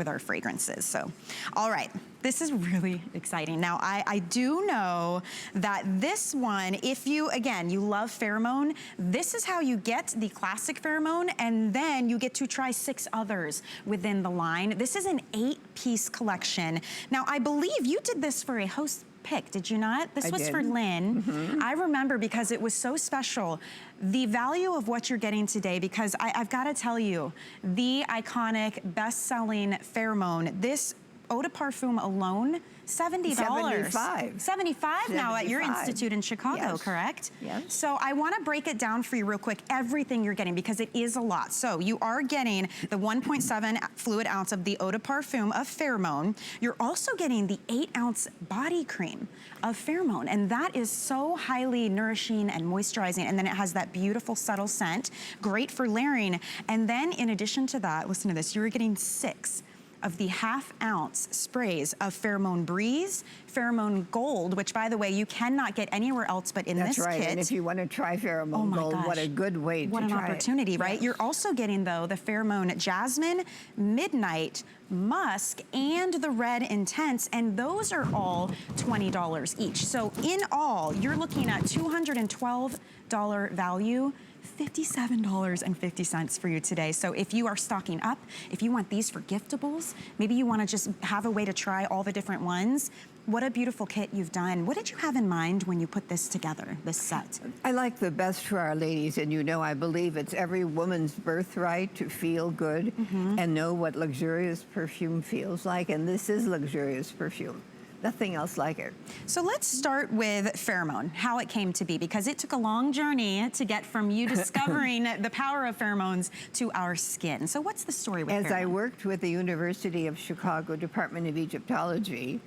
with our fragrances. So, all right, this is really exciting. Now, I do know that this one, if you, again, you love Pheromone, this is how you get the classic Pheromone, and then you get to try 6 others within the line. This is an 8-piece collection. Now, I believe you did this for a host pick, did you not? This was for Lynn. I remember because it was so special. The value of what you're getting today, because I've got to tell you, the iconic, best-selling Pheromone, this Eau de Parfum alone, $70. $75 now at your institute in Chicago, correct? Yes. So I want to break it down for you real quick, everything you're getting, because it is a lot. So you are getting the 1.7 fluid ounce of the Eau de Parfum of Pheromone. You're also getting the 8-ounce body cream of Pheromone, and that is so highly nourishing and moisturizing, and then it has that beautiful subtle scent, great for layering. And then in addition to that, listen to this, you're getting 6 of the half-ounce sprays of Pheromone Breeze, Pheromone Gold, which, by the way, you cannot get anywhere else but in this kit. That's right, and if you want to try Pheromone Gold, what a good way to try it. What an opportunity, right? You're also getting, though, the Pheromone Jasmine, Midnight, Musk, and the Red Intense, and those are all $20 each. So in all, you're looking at $212 value, $57.50 for you today. So if you are stocking up, if you want these for giftables, maybe you want to just have a way to try all the different ones, what a beautiful kit you've done. What did you have in mind when you put this together, this set? I like the best for our ladies, and you know, I believe it's every woman's birthright to feel good and know what luxurious perfume feels like, and this is luxurious perfume. Nothing else like it. So let's start with Pheromone, how it came to be, because it took a long journey to get from you discovering the power of pheromones to our skin. So what's the story with Pheromone? As I worked with the University of Chicago Department of Egyptology,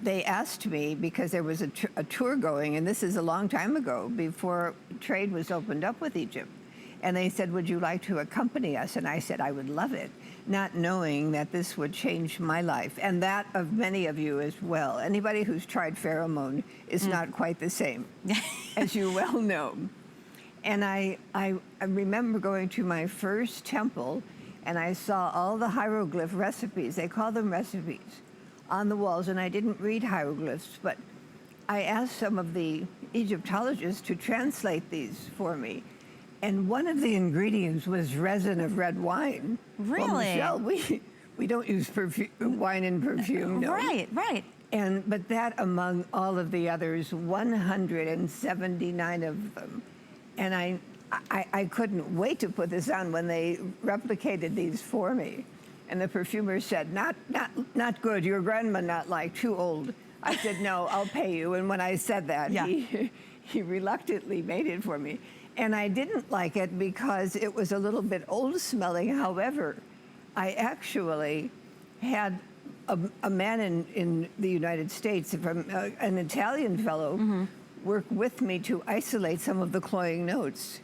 they asked me, because there was a tour going, and this is a long time ago, before trade was opened up with Egypt. And they said, would you like to accompany us? And I said, I would love it, not knowing that this would change my life, and that of many of you as well. Anybody who's tried Pheromone is not quite the same, as you well know. And I remember going to my first temple, and I saw all the hieroglyph recipes, they call them recipes, on the walls, and I didn't read hieroglyphs, but I asked some of the Egyptologists to translate these for me. And one of the ingredients was resin of red wine. Really? Well, Michelle, we don't use wine in perfume, no. Right, right. But that, among all of the others, 179 of them. And I couldn't wait to put this on when they replicated these for me. And the perfumer said, not good, your grandma not like, too old. I said, no, I'll pay you. And when I said that, he reluctantly made it for me. And I didn't like it because it was a little bit old smelling. However, I actually had a man in the United States, an Italian fellow, work with me to isolate some of the cloying notes.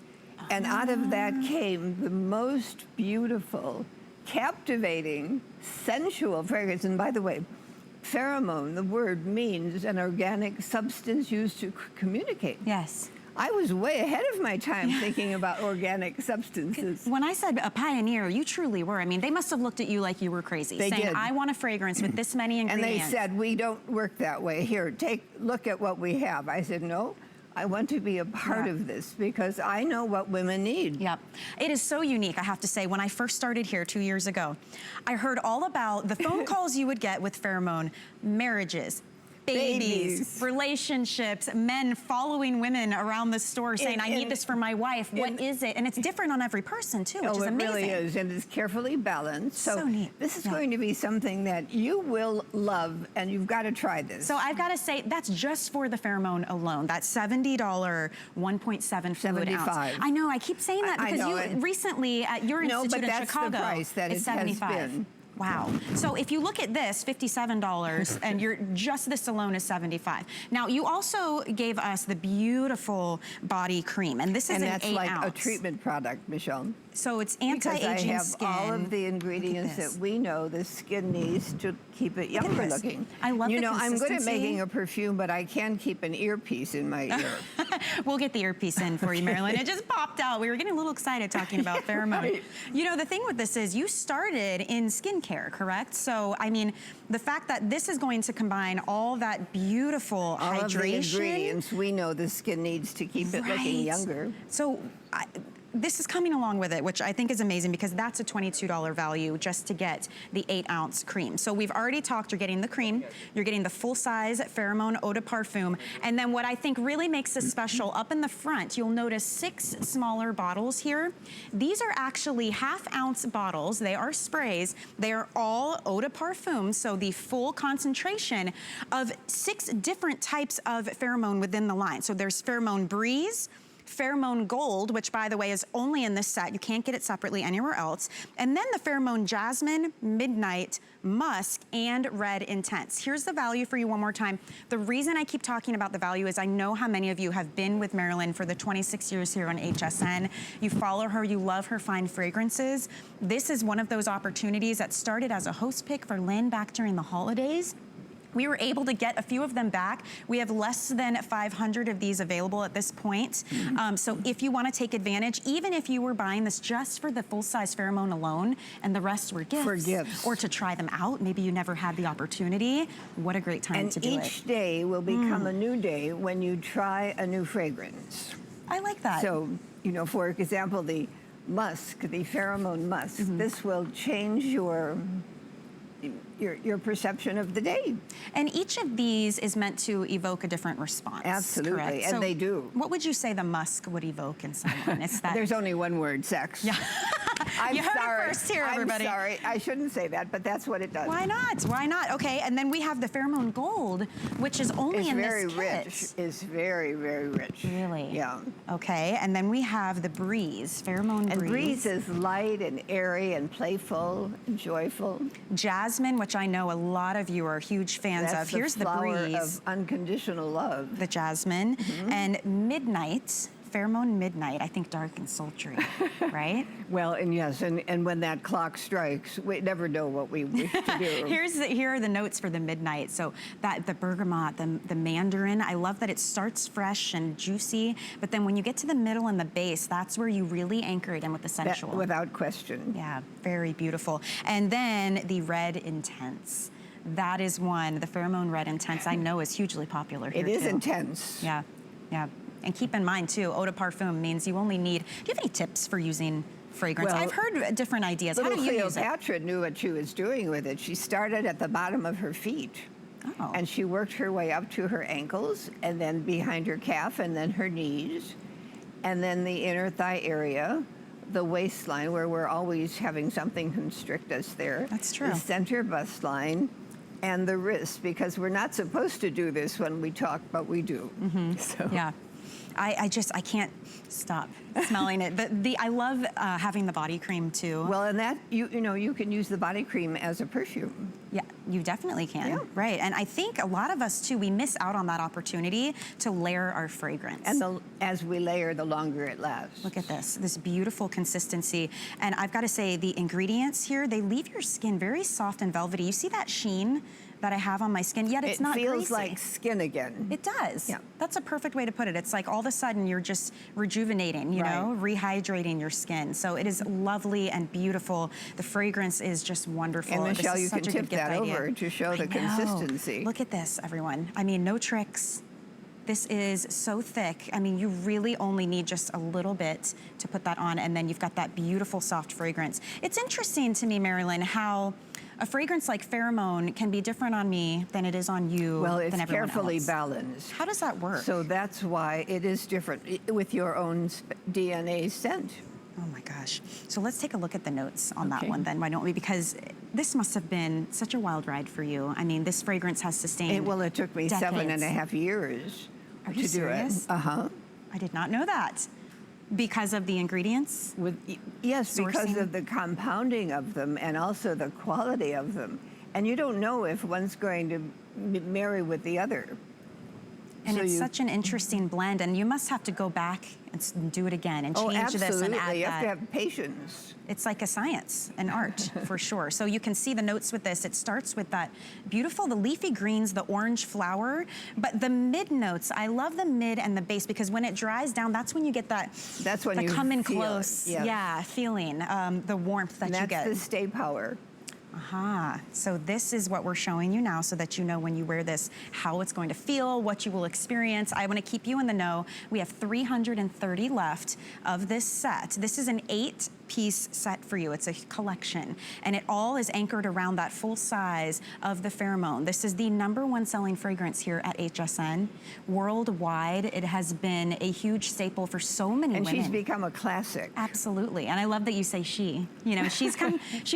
And out of that came the most beautiful, captivating, sensual fragrance. And by the way, pheromone, the word, means an organic substance used to communicate. Yes. I was way ahead of my time thinking about organic substances. When I said a pioneer, you truly were. I mean, they must have looked at you like you were crazy, saying, I want a fragrance with this many ingredients. And they said, we don't work that way. Here, look at what we have. I said, no, I want to be a part of this because I know what women need. Yep. It is so unique, I have to say. When I first started here 2 years ago, I heard all about the phone calls you would get with Pheromone, marriages, babies, relationships, men following women around the store saying, I need this for my wife. What is it? And it's different on every person, too, which is amazing. It really is, and it's carefully balanced. So neat. This is going to be something that you will love, and you've got to try this. So I've got to say, that's just for the Pheromone alone. That $70 1.7 fluid ounce. I know, I keep saying that because you recently at your institute in Chicago, the price that it's $75. Wow. So if you look at this, $57, and you're just this alone is $75. Now, you also gave us the beautiful body cream, and this is an 8 ounce. And that's like a treatment product, Michelle. So it's anti-aging skin. I have all of the ingredients that we know the skin needs to keep it younger looking. I love the consistency. I'm good at making a perfume, but I can keep an earpiece in my ear. We'll get the earpiece in for you, Marilyn. It just popped out. We were getting a little excited talking about pheromone. Right. You know, the thing with this is you started in skincare, correct? So, I mean, the fact that this is going to combine all that beautiful all hydration. of the ingredients we know the skin needs to keep it looking younger. So, this is coming along with it, which I think is amazing because that's a $22 value just to get the 8-ounce cream. So we've already talked, you're getting the cream, you're getting the full-size Pheromone Eau de Parfum, and then what I think really makes this special, up in the front, you'll notice 6 smaller bottles here. These are actually half-ounce bottles. They are sprays. They are all Eau de Parfum, so the full concentration of 6 different types of pheromone within the line. So there's Pheromone Breeze, Pheromone Gold, which by the way is only in this set. You can't get it separately anywhere else. And then the Pheromone Jasmine, Midnight, Musk, and Red Intense. Here's the value for you one more time. The reason I keep talking about the value is I know how many of you have been with Marilyn for the 26 years here on HSN. You follow her, you love her fine fragrances. This is one of those opportunities that started as a host pick for Lynn back during the holidays. We were able to get a few of them back. We have less than 500 of these available at this point. So if you want to take advantage, even if you were buying this just for the full-size pheromone alone and the rest were gifts, for gifts, or to try them out, maybe you never had the opportunity, what a great time to do it. And each day will become a new day when you try a new fragrance. I like that. So, you know, for example, the musk, the pheromone musk, this will change your perception of the day. And each of these is meant to evoke a different response. Absolutely, correct? and So they do. What would you say the musk would evoke in someone? It's that. There's only one word, sex. Yeah. I'm You heard it sorry. first here, everybody. I'm sorry. I shouldn't say that, but that's what it does. Why not? Why not? Okay, and then we have the Pheromone Gold, which is only It's in very this rich. kit. It's very, very rich. Really? Yeah. Okay, and then we have the Breeze, Pheromone And Breeze. breeze is light and airy and playful and joyful. Jasmine, which I know a lot of you are huge fans That's of. Here's the flower Breeze, of unconditional love. the Jasmine, and Midnight. Pheromone Midnight, I think dark and sultry, right? Well, and yes, and when that clock strikes, we never know what we wish to do. Here are the notes for the Midnight. So that the bergamot, the mandarin, I love that it starts fresh and juicy, but then when you get to the middle and the base, that's where you really anchor it in with the sensual. Without question. Yeah, very beautiful. And then the Red Intense. That is one, the Pheromone Red Intense, I know is hugely popular here It is too. intense. Yeah, yeah. And keep in mind too, Eau de Parfum means you only need, do you have any tips for using fragrance? Well, I've heard different ideas. How do you use it? Cleopatra knew what she was doing with it. She started at the bottom of her feet. Oh. And she worked her way up to her ankles, and then behind her calf, and then her knees, and then the inner thigh area, the waistline, where we're always having something constrict us there. That's true. The center bust line, and the wrist, because we're not supposed to do this when we talk, but we do. So. Yeah. I can't stop smelling it. But I love having the body cream too. Well, and that, you know, you can use the body cream as a perfume. Yeah, you definitely can. Yeah. Right. And I think a lot of us too, we miss out on that opportunity to layer our fragrance. And as we layer, the longer it lasts. Look at this beautiful consistency. And I've got to say, the ingredients here, they leave your skin very soft and velvety. You see that sheen that I have on my skin, yet it's not greasy. It feels like skin again. It does. Yeah. That's a perfect way to put it. It's like all of a sudden you're just rejuvenating, you know, rehydrating your skin. So it is lovely and beautiful. The fragrance is just wonderful. And Michelle, this is you such can a good tip gift that idea. over to show the I know. consistency. Look at this, everyone. I mean, no tricks. This is so thick. I mean, you really only need just a little bit to put that on, and then you've got that beautiful soft fragrance. It's interesting to me, Marilyn, how a fragrance like Pheromone can be different on me than it is on you, Well, it's than everyone carefully else. balanced. How does that work? So that's why it is different with your own DNA scent. Oh my gosh. So let's take a look at the notes on that Okay. one then, why don't we? Because this must have been such a wild ride for you. I mean, this fragrance has sustained Well, it took me decades. 7.5 years Are to you do serious? it. Uh-huh. I did not know that. Because of the ingredients? Yes, because Sourcing? of the compounding of them and also the quality of them. And you don't know if one's going to marry with the other. And So it's such an interesting blend, and you must have to go back and do it again and change this and add absolutely. You have that. to have patience. It's like a science, an art, for sure. So you can see the notes with this. It starts with that beautiful, the leafy greens, the orange flower, but the mid notes, I love the mid and the base because when it dries down, that's when you get that, That's when the you come in feel it, close, yes. yeah, feeling, the warmth that And you get. that's the stay power. Aha, so this is what we're showing you now so that you know when you wear this, how it's going to feel, what you will experience. I wanna keep you in the know. We have 330 left of this set. This is an 8-piece set for you. It's a collection, and it all is anchored around that full size of the Pheromone. This is the #1 selling fragrance here at HSN. Worldwide, it has been a huge staple for so many women. And she's become a classic. Absolutely, and I love that you say she. You know, she's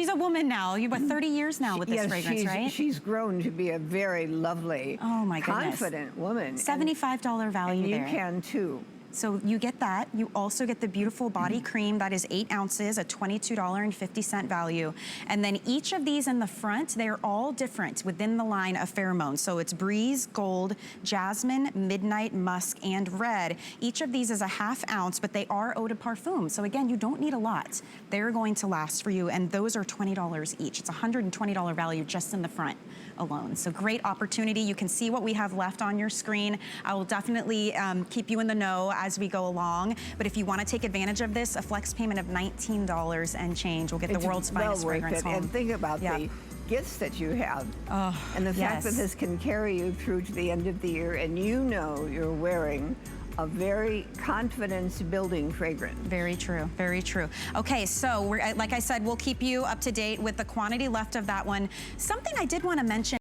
a woman now. You've been 30 years now with this fragrance, right? She's grown to be a very lovely, Oh my goodness, confident woman. $75 value and you there. can too. So you get that. You also get the beautiful body cream that is 8 ounces, a $22.50 value. And then each of these in the front, they're all different within the line of Pheromone. So it's Breeze, Gold, Jasmine, Midnight, Musk, and Red. Each of these is a ½ ounce, but they are Eau de Parfum. So again, you don't need a lot. They're going to last for you, and those are $20 each. It's a $120 value just in the front alone. So great opportunity. You can see what we have left on your screen. I will definitely keep you in the know as we go along. But if you want to take advantage of this, a flex payment of $19 and change will get the world's finest fragrance home. And think about the gifts that you have. Oh, and the fact yes. that this can carry you through to the end of the year, and you know you're wearing a very confidence-building fragrance. Very true, very true. Okay, so we're, like I said, we'll keep you up to date with the quantity left of that one. Something I did want to mention